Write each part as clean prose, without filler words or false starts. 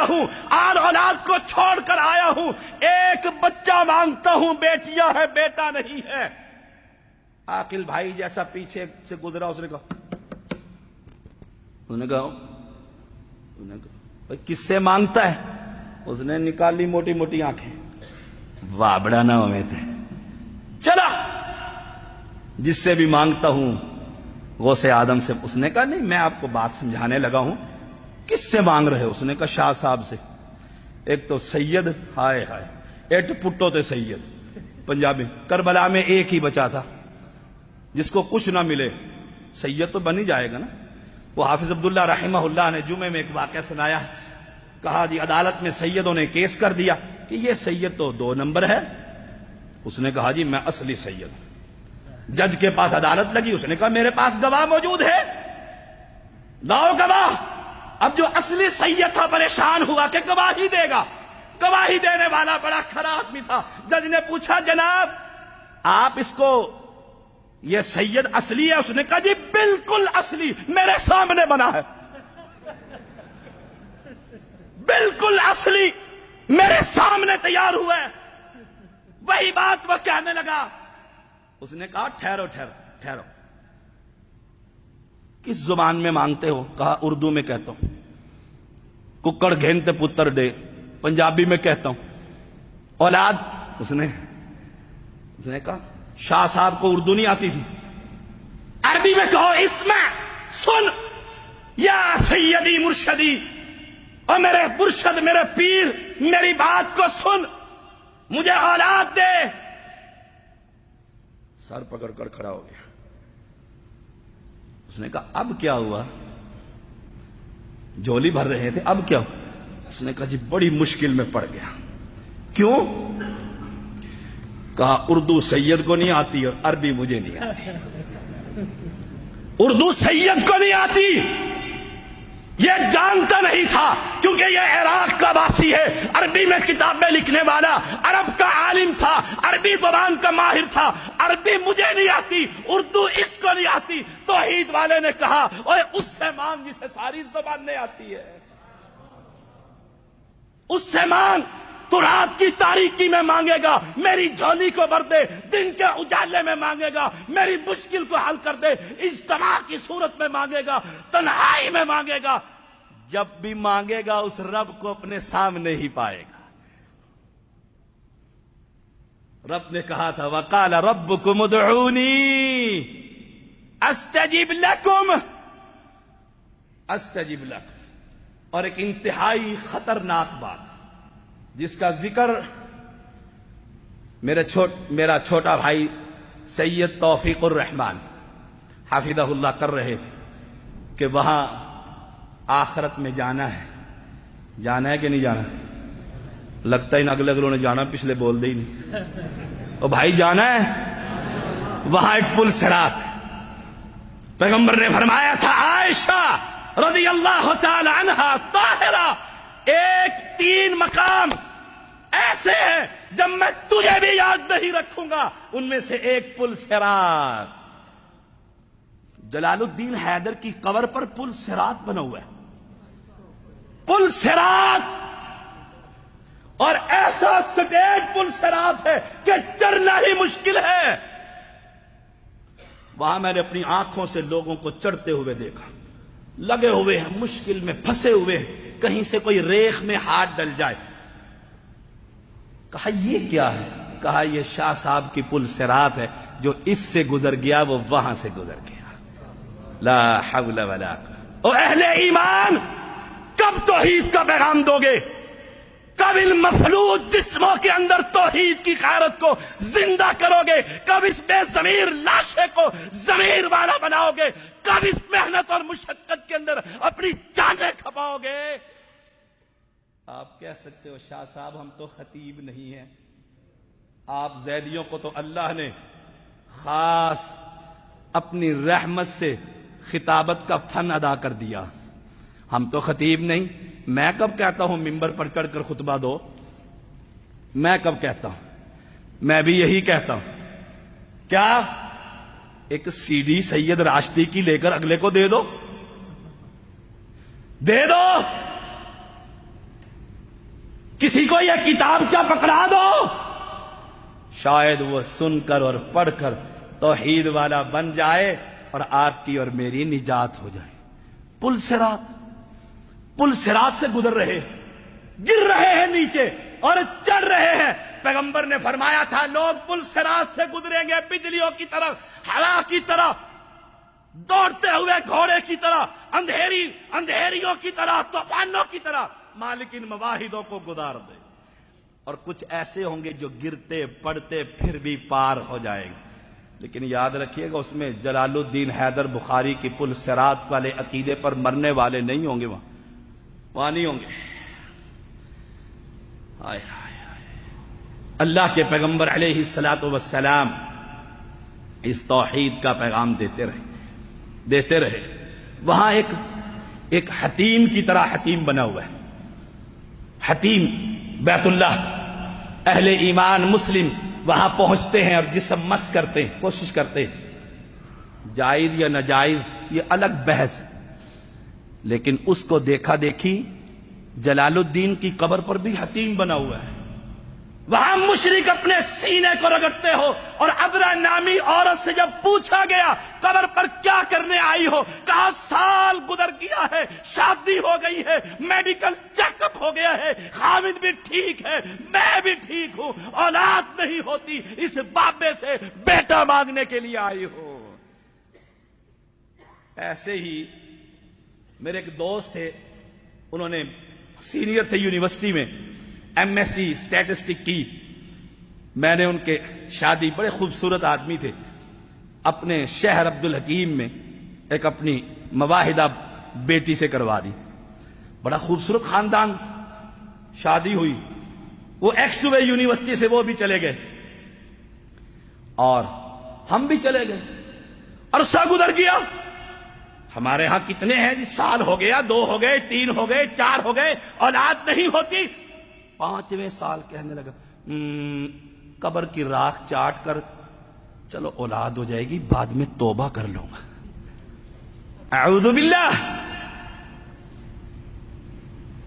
ہوں، آل اولاد کو چھوڑ کر آیا ہوں، ایک بچہ مانگتا ہوں، بیٹیاں ہے بیٹا نہیں ہے۔ عاقل بھائی جیسا پیچھے سے گزرا، اس نے کہا بھائی کس سے مانگتا ہے؟ اس نے نکالی موٹی موٹی آنکھیں، وابڑا نہ ہوئے تھے، چلا جس سے بھی مانگتا ہوں غوث آدم سے۔ اس نے کہا نہیں، میں آپ کو بات سمجھانے لگا ہوں، کس سے مانگ رہے؟ اس نے کہا شاہ صاحب سے۔ ایک تو سید، ہائے ہائے ایٹ پٹو تے سید، پنجابی، کربلا میں ایک ہی بچا تھا جس کو کچھ نہ ملے، سید تو بن ہی جائے گا نا۔ وہ حافظ عبداللہ رحمہ اللہ نے جمعے میں ایک واقعہ سنایا، کہا جی عدالت میں سیدوں نے کیس کر دیا کہ یہ سید تو 2 نمبر ہے۔ اس نے کہا جی میں اصلی سید ہوں۔ جج کے پاس عدالت لگی، اس نے کہا میرے پاس گواہ موجود ہے، لاؤ گواہ۔ اب جو اصلی سید تھا پریشان ہوا کہ گواہی دے گا، گواہی دینے والا بڑا کھرا آدمی تھا۔ جج نے پوچھا جناب آپ اس کو یہ سید اصلی ہے؟ اس نے کہا جی بالکل اصلی، میرے سامنے بنا ہے، بالکل اصلی، میرے سامنے تیار ہوا ہے۔ وہی بات وہ کہنے لگا۔ اس نے کہا ٹھہرو ٹھہرو ٹھہرو، کس زبان میں مانگتے ہو؟ کہا اردو میں کہتا ہوں۔ ککڑ گھینتے پتر ڈے، پنجابی میں کہتا ہوں۔ اولاد؟ اس نے کہا شاہ صاحب کو اردو نہیں آتی تھی، عربی میں کہو اسمع، سن یا سیدی مرشدی، اور میرے مرشد میرے پیر میری بات کو سن، مجھے اولاد دے۔ سر پکڑ کر کھڑا ہو گیا۔ اس نے کہا اب کیا ہوا؟ جھولی بھر رہے تھے، اب کیا ہوا؟ اس نے کہا جی بڑی مشکل میں پڑ گیا۔ کیوں؟ کہا اردو سید کو نہیں آتی اور عربی مجھے نہیں آتی۔ اردو سید کو نہیں آتی، یہ جانتا نہیں تھا کیونکہ یہ عراق کا باسی ہے، عربی میں کتابیں لکھنے والا، عرب کا عالم تھا، عربی زبان کا ماہر تھا۔ عربی مجھے نہیں آتی، اردو اس کو نہیں آتی۔ توحید والے نے کہا اوے اس سے مانگ جسے ساری زبانیں آتی ہے، اس سے مانگ، تو رات کی تاریکی میں مانگے گا میری جھولی کو بھر دے، دن کے اجالے میں مانگے گا میری مشکل کو حل کر دے، اجتماع کی صورت میں مانگے گا، تنہائی میں مانگے گا، جب بھی مانگے گا اس رب کو اپنے سامنے ہی پائے گا۔ رب نے کہا تھا وقال ربکم ادعونی استجب لکم، استجب لکم۔ اور ایک انتہائی خطرناک بات جس کا ذکر میرا چھوٹا بھائی سید توفیق الرحمان حفظہ اللہ کر رہے تھے کہ وہاں آخرت میں جانا ہے کہ نہیں جانا؟ لگتا ہی نہ اگلے اگلوں نے جانا، پچھلے بول دے ہی نہیں۔ او بھائی جانا ہے، وہاں ایک پل صراط ہے۔ پیغمبر نے فرمایا تھا عائشہ رضی اللہ تعالی عنہا طاہرہ، 3 مقام ایسے ہیں جب میں تجھے بھی یاد نہیں رکھوں گا، ان میں سے ایک پل صراط۔ جلال الدین حیدر کی قبر پر پل صراط بنا ہوا ہے، پل صراط، اور ایسا سٹیٹ پل صراط ہے کہ چڑھنا ہی مشکل ہے۔ وہاں میں نے اپنی آنکھوں سے لوگوں کو چڑھتے ہوئے دیکھا، لگے ہوئے ہیں، مشکل میں پھنسے ہوئے ہیں، کہیں سے کوئی ریخ میں ہاتھ ڈل جائے۔ کہا یہ کیا ہے؟ کہا یہ شاہ صاحب کی پل صراط ہے، جو اس سے گزر گیا وہ وہاں سے گزر گیا۔ لا حول ولا قوة۔ او اہل ایمان، کب توحید کا پیغام دو گے؟ کب ان مفلوج جسموں کے اندر توحید کی غیرت کو زندہ کرو گے؟ کب اس بے ضمیر لاشے کو ضمیر والا بناؤ گے؟ کب اس محنت اور مشقت کے اندر اپنی جانیں کھپاؤ گے؟ آپ کہہ سکتے ہو شاہ صاحب ہم تو خطیب نہیں ہیں، آپ زیدیوں کو تو اللہ نے خاص اپنی رحمت سے خطابت کا فن ادا کر دیا، ہم تو خطیب نہیں۔ میں کب کہتا ہوں ممبر پر چڑھ کر خطبہ دو؟ میں کب کہتا ہوں؟ میں بھی یہی کہتا ہوں، کیا ایک سی ڈی سید راشدی کی لے کر اگلے کو دے دو، دے دو، کسی کو یہ کتابچہ پکڑا دو، شاید وہ سن کر اور پڑھ کر توحید والا بن جائے اور آپ کی اور میری نجات ہو جائے۔ پل صراط سے گزر رہے، گر رہے ہیں نیچے اور چڑھ رہے ہیں۔ پیغمبر نے فرمایا تھا لوگ پل صراط سے گزریں گے بجلیوں کی طرح، ہوا کی طرح، دوڑتے ہوئے گھوڑے کی طرح، اندھیریوں کی طرح، طوفانوں کی طرح، مالک ان مواحدوں کو گزار دے۔ اور کچھ ایسے ہوں گے جو گرتے پڑتے پھر بھی پار ہو جائیں گے، لیکن یاد رکھیے گا اس میں جلال الدین حیدر بخاری کی پل صراط والے عقیدے پر مرنے والے نہیں ہوں گے، وہاں نہیں ہوں گے۔ آئے آئے آئے، اللہ کے پیغمبر علیہ الصلوۃ والسلام اس توحید کا پیغام دیتے رہے۔ وہاں ایک حتیم کی طرح حتیم بنا ہوا ہے، حتیم بیت اللہ، اہل ایمان مسلم وہاں پہنچتے ہیں اور جسم مس کرتے ہیں، کوشش کرتے ہیں، جائز یا ناجائز یہ الگ بحث، لیکن اس کو دیکھا دیکھی جلال الدین کی قبر پر بھی حتیم بنا ہوا ہے۔ وہاں مشرک اپنے سینے کو رگڑتے ہو، اور عذرا نامی عورت سے جب پوچھا گیا قبر پر کیا کرنے آئی ہو، کہا سال گزر گیا ہے، شادی ہو گئی ہے، میڈیکل چیک اپ ہو گیا ہے، خامد بھی ٹھیک ہے، میں بھی ٹھیک ہوں، اولاد نہیں ہوتی، اس بابے سے بیٹا مانگنے کے لیے آئی ہو۔ ایسے ہی میرے ایک دوست تھے، انہوں نے سینئر تھے یونیورسٹی میں، ایم ایس سی اسٹیٹسٹک کی، میں نے ان کے شادی، بڑے خوبصورت آدمی تھے، اپنے شہر عبد الحکیم میں ایک اپنی مواحدہ بیٹی سے کروا دی، بڑا خوبصورت خاندان، شادی ہوئی، وہ ایکس وے یونیورسٹی سے وہ بھی چلے گئے اور ہم بھی چلے گئے، عرصہ گزر گیا، ہمارے ہاں کتنے ہیں جی، سال ہو گیا، 2 ہو گئے، 3 ہو گئے، 4 ہو گئے، اولاد نہیں ہوتی۔ 5ویں سال کہنے لگا قبر کی راکھ چاٹ کر چلو اولاد ہو جائے گی، بعد میں توبہ کر لوں گا۔ اعوذ باللہ،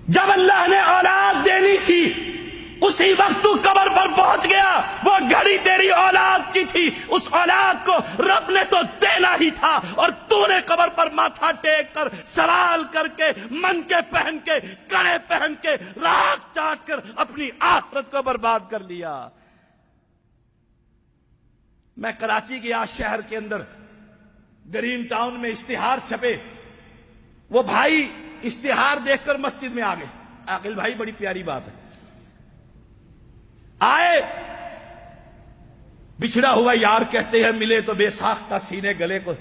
جب اللہ نے اولاد دینی تھی اسی وقت تو قبر پر پہنچ گیا، وہ گھڑی تیری اولاد کی تھی، اس اولاد کو رب نے تو دینا ہی تھا، اور تو نے قبر پر ماتھا ٹیک کر، سوال کر کے، منکے پہن کے، کڑے پہن کے، راکھ چاٹ کر اپنی آخرت کو برباد کر لیا۔ میں کراچی گیا، شہر کے اندر گرین ٹاؤن میں اشتہار چھپے، وہ بھائی اشتہار دیکھ کر مسجد میں آ گئے، عاقل بھائی بڑی پیاری بات ہے، آئے، بچھڑا ہوا یار کہتے ہیں ملے تو بے ساختہ سینے گلے کو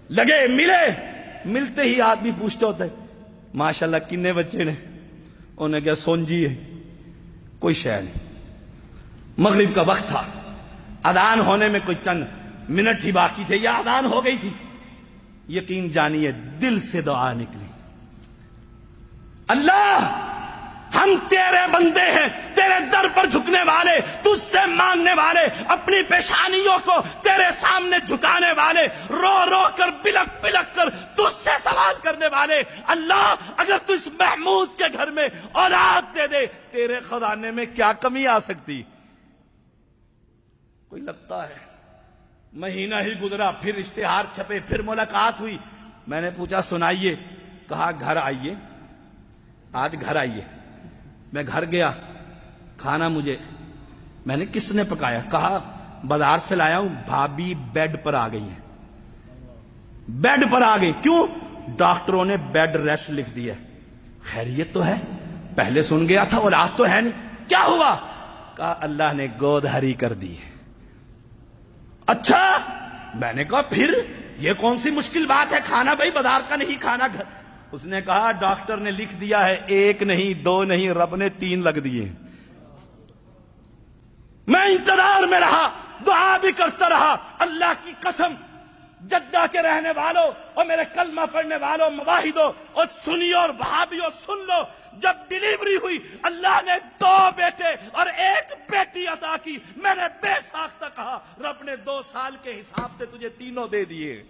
لگے، ملتے ہی آدمی پوچھتے ہوتا ہے ماشاءاللہ کنے بچے نے، انہوں نے کہا سونجی ہے، کوئی شے نہیں۔ مغرب کا وقت تھا، اذان ہونے میں کوئی چند منٹ ہی باقی تھے یا اذان ہو گئی تھی، یقین جانیے دل سے دعا نکلی، اللہ ہم تیرے بندے ہیں، تیرے در پر جھکنے والے، تجھ سے مانگنے والے، اپنی پیشانیوں کو تیرے سامنے جھکانے والے، رو رو کر بلک بلک کر تجھ سے سوال کرنے والے، اللہ اگر تو اس محمود کے گھر میں اولاد دے دے، تیرے خزانے میں کیا کمی آ سکتی؟ کوئی لگتا ہے مہینہ ہی گزرا، پھر اشتہار چھپے، پھر ملاقات ہوئی، میں نے پوچھا سنائیے، کہا گھر آئیے، آج گھر آئیے۔ میں گھر گیا، کھانا میں نے کس نے پکایا؟ کہا بازار سے لایا ہوں، بھابھی بیڈ پر آ گئی ہیں، بیڈ پر آ گئی، کیوں؟ ڈاکٹروں نے بیڈ ریسٹ لکھ دیا۔ خیریت تو ہے؟ پہلے سن گیا تھا، اولاد تو ہے نہیں، کیا ہوا؟ کہا اللہ نے گود ہری کر دی ہے۔ اچھا، میں نے کہا پھر یہ کون سی مشکل بات ہے، کھانا بھائی بازار کا نہیں، کھانا گھر۔ اس نے کہا ڈاکٹر نے لکھ دیا ہے، 1 نہیں 2 نہیں، رب نے 3 لگ دیے۔ میں انتظار میں رہا، دعا بھی کرتا رہا، اللہ کی قسم، جدہ کے رہنے والوں اور میرے کلمہ پڑھنے والوں، مواحدوں اور سنیو اور بھابیوں سن لو، جب ڈیلیوری ہوئی اللہ نے 2 بیٹے اور 1 بیٹی عطا کی، میں نے بے ساختہ کہا رب نے 2 سال کے حساب سے تجھے 3 دے دیے۔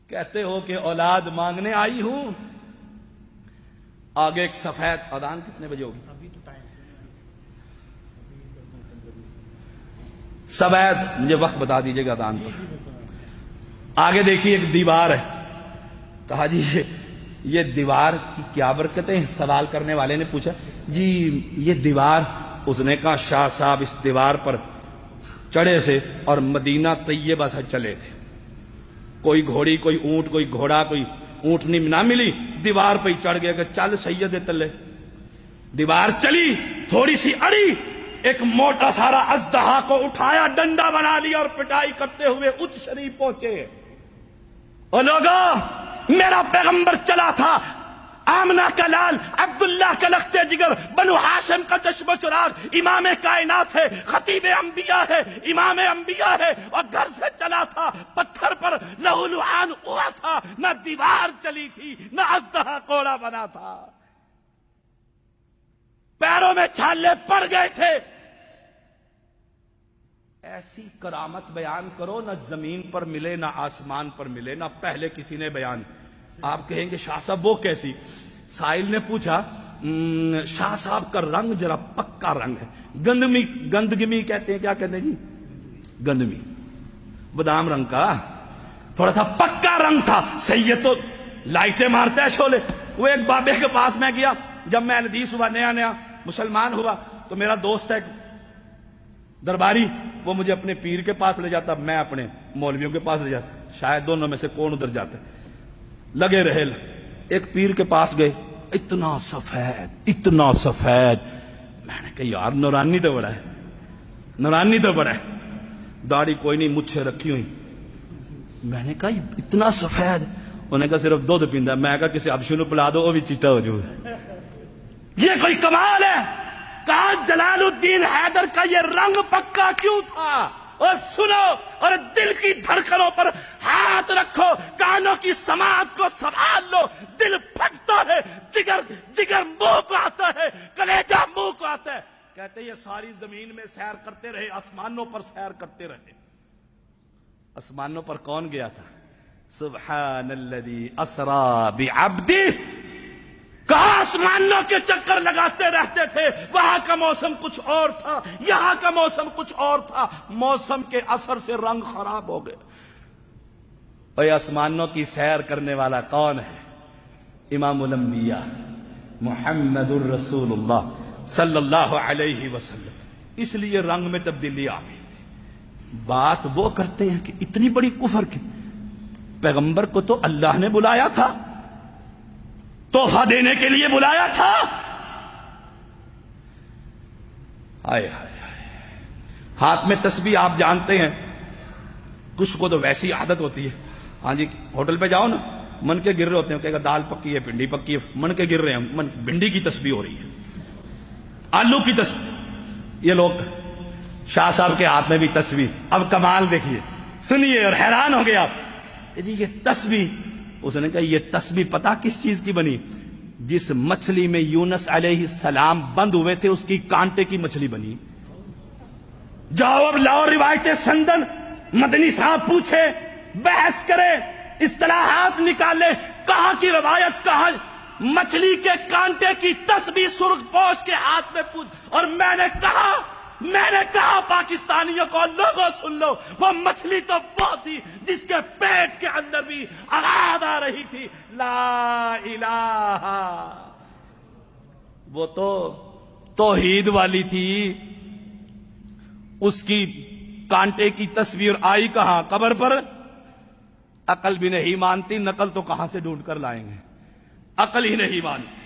کہتے ہو کہ اولاد مانگنے آئی ہوں، آگے ایک سفید اذان کتنے بجے ہوگی؟ سفید مجھے وقت بتا دیجیے گا اذان پر. آگے دیکھیے ایک دیوار ہے. کہا جی یہ دیوار کی کیا برکتیں؟ سوال کرنے والے نے پوچھا جی یہ دیوار. اس نے کہا شاہ صاحب اس دیوار پر چڑھے سے اور مدینہ طیبہ سے چلے تھے. کوئی گھوڑی کوئی اونٹ کوئی گھوڑا کوئی اونٹنی نہ ملی, دیوار پہ ہی چڑھ گیا کہ چل سید تلے. دیوار چلی, تھوڑی سی اڑی, ایک موٹا سارا اژدہا کو اٹھایا, ڈنڈا بنا لیا اور پٹائی کرتے ہوئے اچ شریف پہنچے. او لوگو میرا پیغمبر چلا تھا, آمنہ کا لال, عبداللہ کا لختے جگر, بنو ہاشم کا چشم و چراغ, امام کائنات ہے, خطیب انبیاء ہے, امام انبیاء ہے, اور گھر سے چلا تھا. پتھر پر لہو لعان ہوا تھا, نہ دیوار چلی تھی, نہ اژدہا کوڑا بنا تھا, پیروں میں چھالے پڑ گئے تھے. ایسی کرامت بیان کرو نہ زمین پر ملے نہ آسمان پر ملے نہ پہلے کسی نے بیان. آپ کہیں گے شاہ صاحب وہ کیسی؟ سائل نے پوچھا شاہ صاحب کا رنگ ذرا پکا رنگ ہے, گندگمی کہتے ہیں, کیا کہتے ہیں جی, گندمی, بادام رنگ کا تھوڑا سا پکا رنگ تھا. سید تو لائٹیں مارتا ہے شولے. وہ ایک بابے کے پاس میں گیا جب میں حدیث ہوا, نیا مسلمان ہوا, تو میرا دوست ہے درباری, وہ مجھے اپنے پیر کے پاس لے جاتا, میں اپنے مولویوں کے پاس لے جاتا. شاید دونوں میں سے کون ادھر جاتا ہے. لگے رہے. ایک پیر کے پاس گئے, اتنا سفید. میں نے کہا یار نورانی تو بڑا ہے, نورانی تو بڑا ہے. داڑھی کوئی نہیں, مجھے رکھی ہوئی. میں نے کہا اتنا سفید. انہوں نے کہا صرف دودھ پیندا. میں کہا کسی ابشو نو پلا دو, وہ بھی چیٹا ہو جائے. یہ کوئی کمال ہے؟ کہا جلال الدین حیدر کا یہ رنگ پکا کیوں تھا؟ اور سنو اور دل کی دھڑکنوں پر ہاتھ رکھو, کانوں کی سماعت کو سنبھال لو. دل پھٹتا ہے, جگر منہ کو آتا ہے, کلیجہ منہ کو آتا ہے. کہتے یہ ساری زمین میں سیر کرتے رہے, آسمانوں پر سیر کرتے رہے. آسمانوں پر کون گیا تھا؟ سبحان الذی اسری بعبدہ. کہاں آسمانوں کے چکر لگاتے رہتے تھے. وہاں کا موسم کچھ اور تھا, یہاں کا موسم کچھ اور تھا. موسم کے اثر سے رنگ خراب ہو گئے. اور آسمانوں کی سیر کرنے والا کون ہے؟ امام الانبیاء محمد الرسول اللہ صلی اللہ علیہ وسلم. اس لیے رنگ میں تبدیلی آ گئی تھی. بات وہ کرتے ہیں کہ اتنی بڑی کفر کی. پیغمبر کو تو اللہ نے بلایا تھا, تحفہ دینے کے لیے بلایا تھا. ہائے ہائے ہائے. ہاتھ میں تسبیح آپ جانتے ہیں, کچھ کو تو ویسی عادت ہوتی ہے. ہاں جی ہوٹل پہ جاؤ نا, من کے گر رہے ہوتے ہیں, کہے گا دال پکی ہے, بھنڈی پکی ہے, من کے گر رہے ہیں, بھنڈی کی تسبیح ہو رہی ہے, آلو کی تسبیح. یہ لوگ شاہ صاحب کے ہاتھ میں بھی تسبیح. اب کمال دیکھیے, سنیے اور حیران ہو گئے آپ. جی یہ تسبیح, اس نے کہا یہ تسبیح پتا کس چیز کی بنی؟ جس مچھلی میں یونس علیہ السلام بند ہوئے تھے اس کی کانٹے کی مچھلی بنی. جاؤ اب لاؤ روایت سندن, مدنی صاحب پوچھے, بحث کرے, اصطلاحات نکالے, کہاں کی روایت, کہاں مچھلی کے کانٹے کی تسبیح سرخ پوش کے ہاتھ میں پوچھ. اور میں نے کہا پاکستانیوں کو, لوگوں سن لو, وہ مچھلی تو وہ تھی جس کے پیٹ کے اندر بھی آواز آ رہی تھی لا الہ. وہ تو توحید والی تھی. اس کی کانٹے کی تصویر آئی کہاں؟ قبر پر. عقل بھی نہیں مانتی, نقل تو کہاں سے ڈھونڈ کر لائیں گے, عقل ہی نہیں مانتی.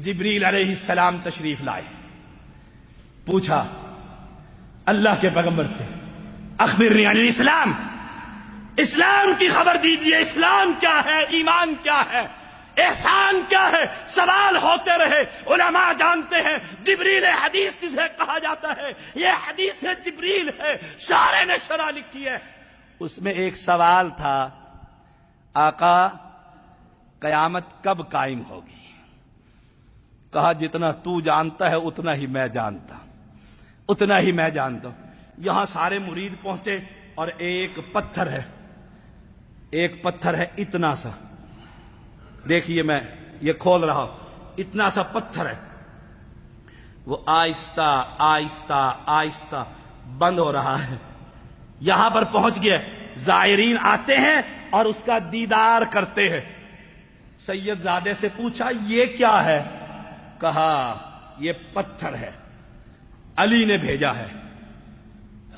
جبریل علیہ السلام تشریف لائے, پوچھا اللہ کے پیغمبر سے, اخبرنی عن الاسلام, اسلام کی خبر دیجئے, اسلام کیا ہے, ایمان کیا ہے, احسان کیا ہے. سوال ہوتے رہے. علماء جانتے ہیں جبریل حدیث جسے کہا جاتا ہے, یہ حدیث جبریل ہے, شارح نے شرح لکھی ہے. اس میں ایک سوال تھا, آقا قیامت کب قائم ہوگی؟ کہا جتنا تو جانتا ہے اتنا ہی میں جانتا ہوں, اتنا ہی میں جانتا ہوں. یہاں سارے مرید پہنچے اور ایک پتھر ہے اتنا سا, دیکھیے میں یہ کھول رہا ہوں، اتنا سا پتھر ہے، وہ آہستہ آہستہ آہستہ بند ہو رہا ہے، یہاں پر پہنچ گیا، زائرین آتے ہیں اور اس کا دیدار کرتے ہیں۔ سید زادے سے پوچھا یہ کیا ہے؟ کہا یہ پتھر ہے، علی نے بھیجا ہے،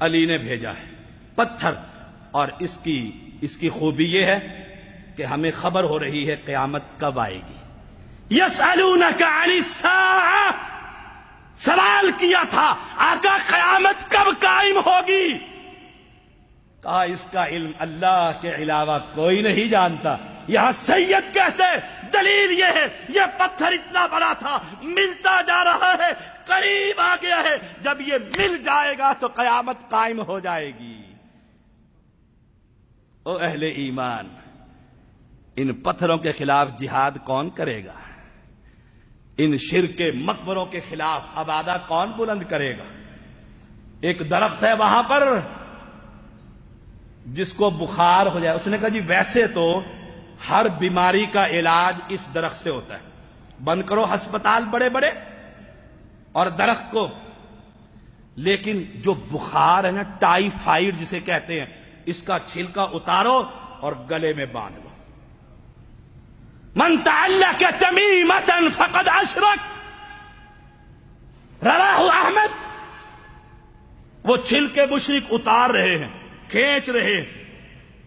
علی نے بھیجا ہے پتھر، اور اس کی خوبی یہ ہے کہ ہمیں خبر ہو رہی ہے قیامت کب آئے گی۔ یسألونک عن الساعہ، سوال کیا تھا آقا قیامت کب قائم ہوگی؟ کہا اس کا علم اللہ کے علاوہ کوئی نہیں جانتا۔ یہاں سید کہتے دلیل یہ ہے، یہ پتھر اتنا بڑا تھا، ملتا جا رہا ہے، قریب آ گیا ہے، جب یہ مل جائے گا تو قیامت قائم ہو جائے گی۔ او اہل ایمان، ان پتھروں کے خلاف جہاد کون کرے گا؟ ان شرک مقبروں کے خلاف آبادہ کون بلند کرے گا؟ ایک درخت ہے وہاں پر جس کو بخار ہو جائے، اس نے کہا جی ویسے تو ہر بیماری کا علاج اس درخت سے ہوتا ہے، بند کرو ہسپتال بڑے بڑے اور درخت کو، لیکن جو بخار ہے نا، ٹائیفائڈ جسے کہتے ہیں، اس کا چھلکا اتارو اور گلے میں باندھ لو۔ من تعلق تمیمۃ فقد اشرک، رواہ احمد۔ وہ چھلکے مشرک اتار رہے ہیں، کھینچ رہے ہیں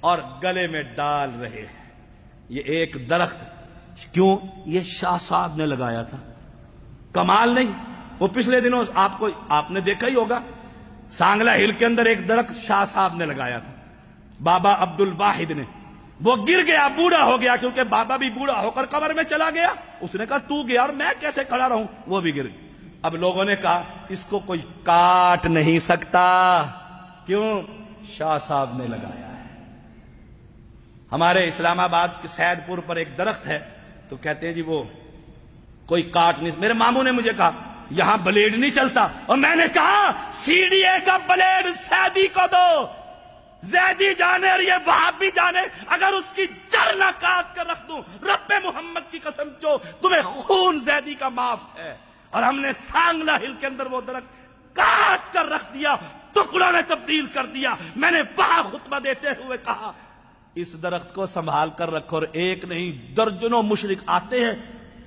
اور گلے میں ڈال رہے ہیں۔ یہ ایک درخت، کیوں؟ یہ شاہ صاحب نے لگایا تھا، کمال نہیں؟ وہ پچھلے دنوں آپ نے دیکھا ہی ہوگا، سانگلہ ہل کے اندر ایک درخت شاہ صاحب نے لگایا تھا، بابا عبد الواحد نے۔ وہ گر گیا، بوڑھا ہو گیا، کیونکہ بابا بھی بوڑھا ہو کر قبر میں چلا گیا۔ اس نے کہا تو گیا اور میں کیسے کھڑا رہوں؟ وہ بھی گر گیا۔ اب لوگوں نے کہا اس کو کوئی کاٹ نہیں سکتا، کیوں؟ شاہ صاحب نے لگایا ہے۔ ہمارے اسلام آباد کے سید پور پر ایک درخت ہے، تو کہتے ہیں جی وہ کوئی کاٹ نہیں۔ میرے ماموں نے مجھے کہا یہاں بلیڈ نہیں چلتا، اور میں نے کہا سی ڈی اے کا بلیڈ سیدی کو دو، زیدی جانے اور یہ وہابی جانے، اگر اس کی جڑ نہ کاٹ کر رکھ دوں، رب محمد کی قسم جو تمہیں خون زیدی کا معاف ہے۔ اور ہم نے سانگلہ ہل کے اندر وہ درخت کاٹ کر رکھ دیا، ٹکڑوں میں تبدیل کر دیا۔ میں نے وہاں خطبہ دیتے ہوئے کہا اس درخت کو سنبھال کر رکھو، اور ایک نہیں درجنوں مشرک آتے ہیں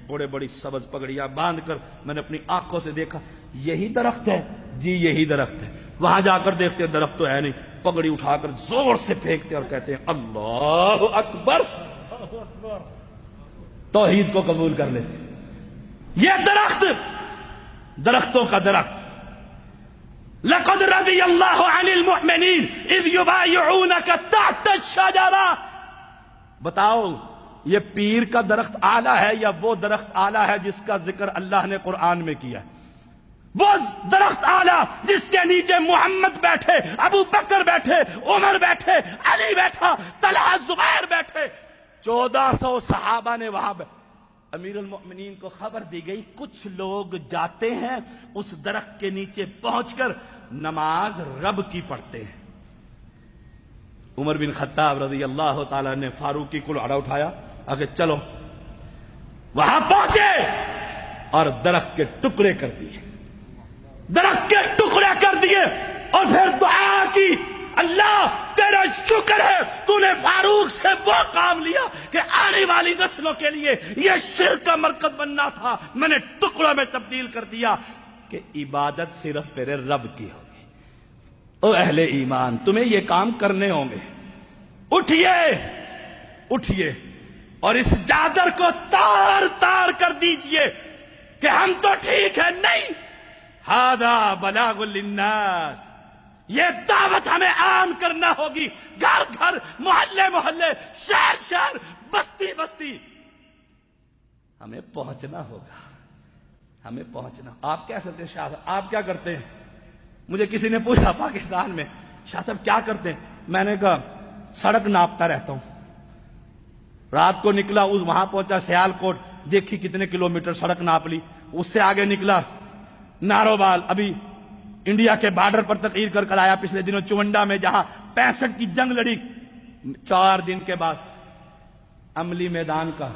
بڑے بڑی سبز پگڑیاں باندھ کر۔ میں نے اپنی آنکھوں سے دیکھا یہی درخت ہے، جی یہی درخت ہے۔ وہاں جا کر دیکھتے درخت تو ہے نہیں، پگڑی اٹھا کر زور سے پھینکتے اور کہتے ہیں اللہ اکبر، توحید کو قبول کر لیتے۔ یہ درخت، درختوں کا درخت، لقد رضی اللہ عن المؤمنین اذ یبایعونک تحت الشجرہ۔ بتاؤ یہ پیر کا درخت اعلیٰ ہے یا وہ درخت اعلیٰ ہے جس کا ذکر اللہ نے قرآن میں کیا؟ وہ درخت اعلیٰ جس کے نیچے محمد بیٹھے، ابو بکر بیٹھے، عمر بیٹھے، علی بیٹھا، طلحہ زبیر بیٹھے، 1400 صحابہ نے وہاں امیر المؤمنین کو خبر دی گئی کچھ لوگ جاتے ہیں اس درخت کے نیچے پہنچ کر نماز رب کی پڑھتے ہیں۔ عمر بن خطاب رضی اللہ تعالیٰ نے فاروق کی کلہاڑا اٹھایا، آگے چلو، وہاں پہنچے اور درخت کے ٹکڑے کر دیے، درخت کے ٹکڑے کر دیے، اور پھر دعا کی اللہ تیرا شکر ہے تو نے فاروق سے وہ کام لیا کہ آنے والی نسلوں کے لیے یہ شرک کا مرکز بننا تھا، میں نے ٹکڑوں میں تبدیل کر دیا کہ عبادت صرف تیرے رب کی ہوگی۔ او اہل ایمان، تمہیں یہ کام کرنے ہوں گے، اٹھیے اٹھیے اور اس چادر کو تار تار کر دیجئے کہ ہم تو ٹھیک ہے نہیں، ھذا بلاغ للناس، یہ دعوت ہمیں عام کرنا ہوگی، گھر گھر، محلے محلے، شہر شہر، بستی بستی، ہمیں پہنچنا ہوگا، ہمیں پہنچنا۔ آپ کہہ سکتے ہیں شاہ صاحب آپ کیا کرتے ہیں؟ مجھے کسی نے پوچھا پاکستان میں شاہ صاحب کیا کرتے ہیں؟ میں نے کہا سڑک ناپتا رہتا ہوں، رات کو نکلا وہاں پہنچا سیال کوٹ، دیکھی کتنے کلومیٹر سڑک ناپ لی، اس سے آگے نکلا ناروبال، ابھی انڈیا کے بارڈر پر تقریر کر آیا پچھلے دنوں چونڈا میں، جہاں 65 کی جنگ لڑی، 4 دن کے بعد عملی میدان کا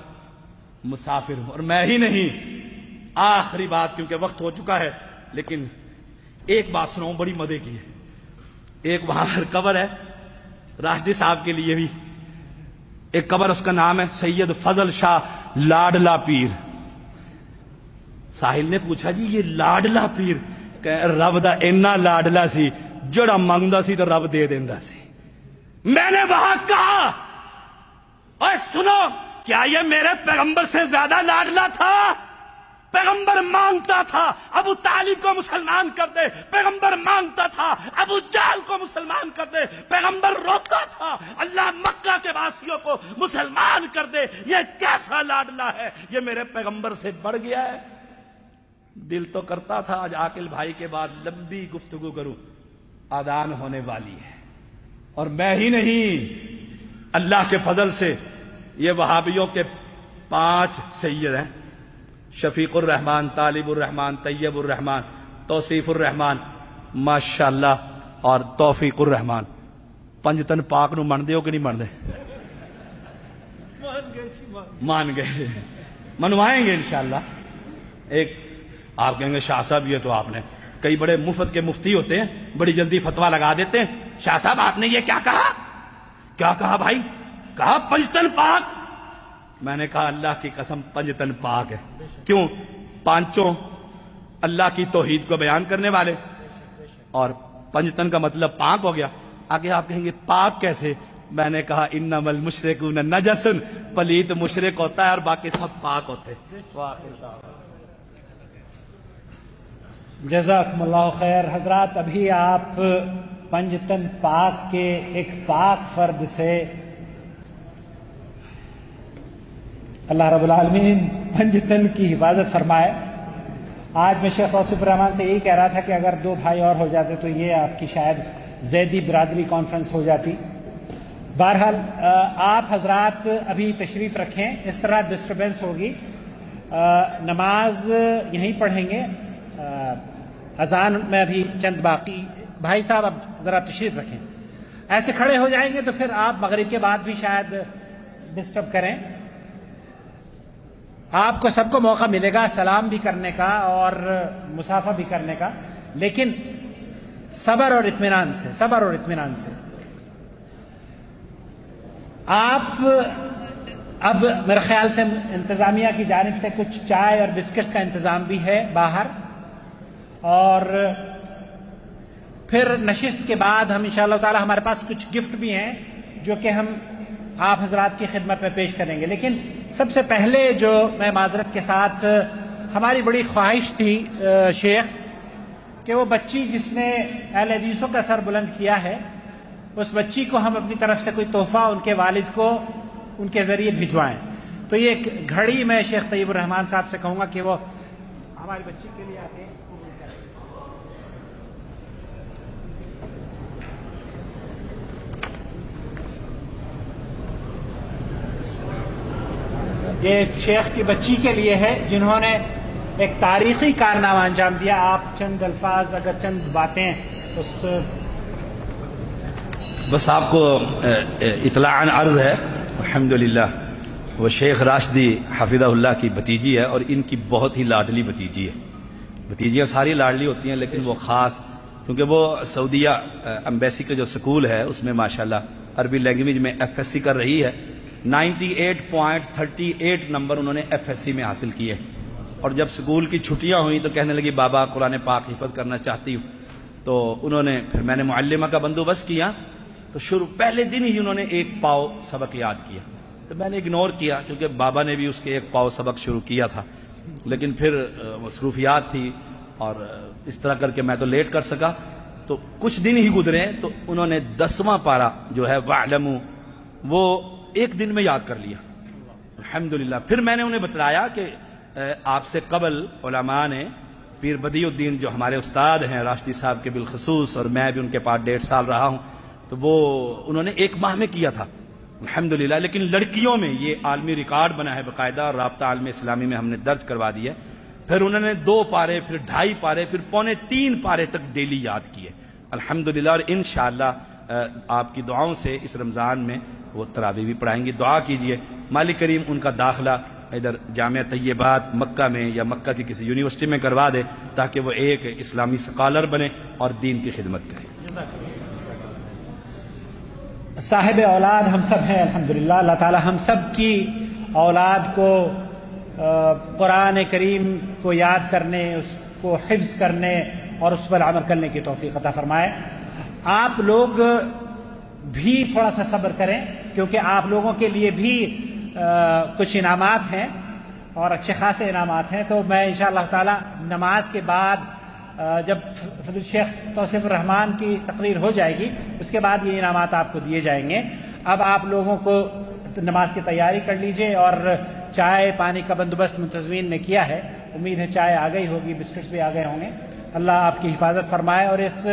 مسافر ہوں. اور میں ہی نہیں، آخری بات کیونکہ وقت ہو چکا ہے، لیکن ایک بات سناؤں بڑی مزے کی ہے. ایک وہاں پر قبر ہے راشدی صاحب کے لیے بھی، ایک قبر، اس کا نام ہے سید فضل شاہ لاڈلا پیر. ساحل نے پوچھا جی یہ لاڈلا پیر؟ کہ رب دا اینا لاڈلا سی جڑا منگدا سی تو رب دے دیندا سی. میں نے وہاں کہا اور سنو، کیا یہ میرے پیغمبر سے زیادہ لاڈلا تھا؟ پیغمبر مانگتا تھا ابو طالب کو مسلمان کر دے، پیغمبر مانگتا تھا ابو جہل کو مسلمان کر دے، پیغمبر روتا تھا اللہ مکہ کے واسیوں کو مسلمان کر دے. یہ کیسا لاڈلا ہے؟ یہ میرے پیغمبر سے بڑھ گیا ہے. دل تو کرتا تھا آج عاقل بھائی کے بعد لمبی گفتگو کروں، آذان ہونے والی ہے. اور میں ہی نہیں، اللہ کے فضل سے یہ وہابیوں کے 5 سید ہیں، شفیق الرحمان، طالب الرحمان، طیب الرحمان، توصیف الرحمان، ماشاءاللہ، اور توفیق الرحمان. پنجتن پاک نو من دیو کہ نہیں من دے؟ مان گئے، منوائیں گے انشاءاللہ. ایک آپ کہیں گے شاہ صاحب یہ تو آپ نے، کئی بڑے مفت کے مفتی ہوتے ہیں بڑی جلدی فتویٰ لگا دیتے ہیں. شاہ صاحب آپ نے یہ کیا کہا؟ کیا کہا بھائی؟ کہا پنجتن پاک. میں نے کہا اللہ کی قسم پنجتن پاک ہے. کیوں؟ 5 اللہ کی توحید کو بیان کرنے والے، اور پنجتن کا مطلب پاک ہو گیا. آگے آپ کہیں گے پاک کیسے؟ میں نے کہا انما المشرکون نجس، پلیت مشرک ہوتا ہے اور باقی سب پاک ہوتے. جزاکم اللہ خیر. حضرات ابھی آپ پنجتن پاک کے ایک پاک فرد سے اللہ رب العالمین پنجتن کی حفاظت فرمائے. آج میں شیخ توصیف الرحمان سے یہی کہہ رہا تھا کہ اگر 2 بھائی اور ہو جاتے تو یہ آپ کی شاید زیدی برادری کانفرنس ہو جاتی. بہرحال آپ حضرات ابھی تشریف رکھیں، اس طرح ڈسٹربنس ہوگی. نماز یہیں پڑھیں گے، اذان میں ابھی چند باقی. بھائی صاحب اب ذرا تشریف رکھیں. ایسے کھڑے ہو جائیں گے تو پھر آپ مغرب کے بعد بھی شاید ڈسٹرب کریں. آپ کو سب کو موقع ملے گا سلام بھی کرنے کا اور مصافحہ بھی کرنے کا، لیکن صبر اور اطمینان سے، صبر اور اطمینان سے. آپ اب میرے خیال سے انتظامیہ کی جانب سے کچھ چائے اور بسکٹس کا انتظام بھی ہے باہر، اور پھر نشست کے بعد ہم انشاءاللہ تعالی ہمارے پاس کچھ گفٹ بھی ہیں جو کہ ہم آپ حضرات کی خدمت میں پیش کریں گے. لیکن سب سے پہلے جو میں معذرت کے ساتھ، ہماری بڑی خواہش تھی شیخ کہ وہ بچی جس نے اہل حدیثوں کا سر بلند کیا ہے، اس بچی کو ہم اپنی طرف سے کوئی تحفہ ان کے والد کو ان کے ذریعے بھجوائیں. تو یہ ایک گھڑی میں شیخ طیب الرحمان صاحب سے کہوں گا کہ وہ ہماری بچی کے لیے آتے ہیں. یہ شیخ کی بچی کے لیے ہے جنہوں نے ایک تاریخی کارنامہ انجام دیا. آپ چند الفاظ، اگر چند باتیں اس بس آپ کو اطلاعاً عرض ہے. الحمدللہ وہ شیخ راشدی حفظہ اللہ کی بھتیجی ہے، اور ان کی بہت ہی لاڈلی بھتیجی ہے. بھتیجیاں ساری لاڈلی ہوتی ہیں لیکن وہ خاص، کیونکہ وہ سعودیہ امبیسی کا جو سکول ہے اس میں ماشاءاللہ عربی لینگویج میں FSC کر رہی ہے. 98.38 نمبر انہوں نے FSC میں حاصل کیے. اور جب سکول کی چھٹیاں ہوئیں تو کہنے لگی بابا قرآن پاک حفظ کرنا چاہتی ہوں. تو انہوں نے پھر میں نے معلمہ کا بندوبست کیا، تو پہلے دن ہی انہوں نے 1 پاؤ سبق یاد کیا. تو میں نے اگنور کیا کیونکہ بابا نے بھی اس کے 1 پاؤ سبق شروع کیا تھا، لیکن پھر مصروفیات تھی اور اس طرح کر کے میں تو لیٹ کر سکا. تو کچھ دن ہی گزرے تو انہوں نے 10واں پارہ جو ہے وَاعْلَمُوا وہ 1 دن میں یاد کر لیا الحمدللہ. پھر میں نے انہیں بتلایا کہ آپ سے قبل علماء نے، پیر بدیع الدین جو ہمارے استاد ہیں راشدی صاحب کے بالخصوص، اور میں بھی ان کے پاس 1.5 سال رہا ہوں، تو وہ انہوں نے 1 ماہ میں کیا تھا الحمدللہ. لیکن لڑکیوں میں یہ عالمی ریکارڈ بنا ہے باقاعدہ، اور رابطہ عالم اسلامی میں ہم نے درج کروا دیا. پھر انہوں نے 2 پارے، پھر 2.5 پارے، پھر 2.25 پارے تک ڈیلی یاد کیے الحمدللہ. اور انشاءاللہ آپ کی دعاؤں سے اس رمضان میں وہ تراویح بھی پڑھائیں گی. دعا کیجئے مالک کریم ان کا داخلہ ادھر جامعہ طیبات مکہ میں یا مکہ کی کسی یونیورسٹی میں کروا دے تاکہ وہ ایک اسلامی اسکالر بنے اور دین کی خدمت کرے. صاحب اولاد ہم سب ہیں الحمدللہ. اللہ تعالی ہم سب کی اولاد کو قرآن کریم کو یاد کرنے، اس کو حفظ کرنے اور اس پر عمل کرنے کی توفیق عطا فرمائے. آپ لوگ بھی تھوڑا سا صبر کریں کیونکہ آپ لوگوں کے لیے بھی کچھ انعامات ہیں اور اچھے خاصے انعامات ہیں. تو میں انشاءاللہ تعالی نماز کے بعد جب فضیلت شیخ توصیف الرحمان کی تقریر ہو جائے گی اس کے بعد یہ انعامات آپ کو دیے جائیں گے. اب آپ لوگوں کو نماز کی تیاری کر لیجئے اور چائے پانی کا بندوبست منتظمین نے کیا ہے. امید ہے چائے آ گئی ہوگی، بسکٹس بھی آ گئے ہوں گے. اللہ آپ کی حفاظت فرمائے اور اس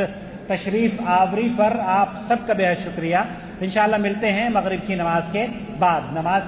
تشریف آوری پر آپ سب کا بے حد شکریہ. انشاءاللہ ملتے ہیں مغرب کی نماز کے بعد. نماز